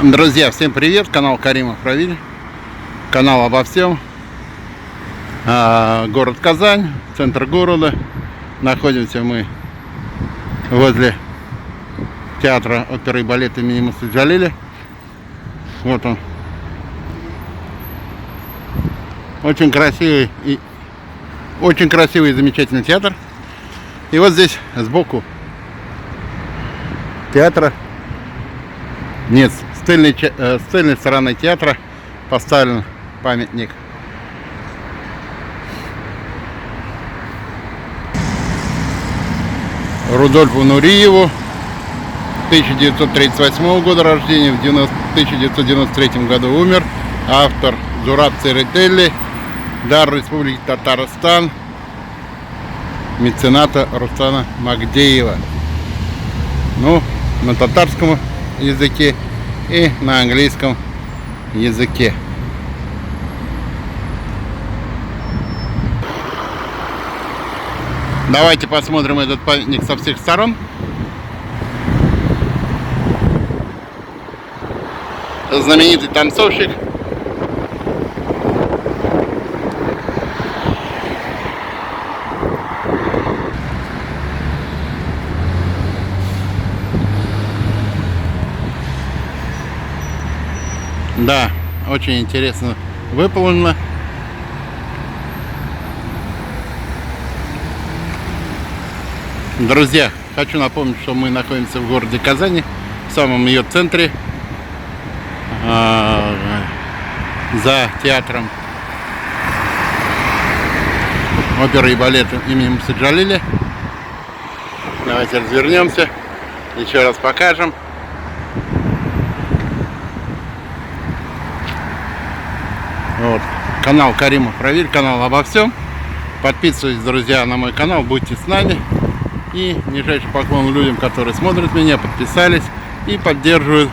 Друзья, всем привет! Канал Каримов Равиль. Канал обо всем. Город Казань, центр города. Находимся мы возле театра оперы и балета имени Мусы Джалиля. Вот он. Очень красивый и замечательный театр. И вот здесь сбоку театра, нет, с тыльной стороны театра поставлен памятник Рудольфу Нуриеву, 1938 года рождения, в 1993 году умер. Автор Зураб Церетели, дар Республики Татарстан, мецената Рустама Магдеева. Ну, на татарском языке и на английском языке. Давайте посмотрим этот памятник со всех сторон. Знаменитый танцовщик. Да, очень интересно выполнено. Друзья, хочу напомнить, что мы находимся в городе Казани, в самом ее центре, за театром оперы и балета имени Мусы Джалиля. Давайте развернемся, еще раз покажем. Вот. Канал Каримов Равиль, канал обо всем. Подписывайтесь, друзья, на мой канал, будьте с нами. И нижайший поклон людям, которые смотрят меня, подписались и поддерживают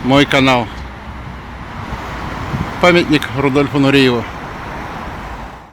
мой канал. Памятник Рудольфу Нуриеву.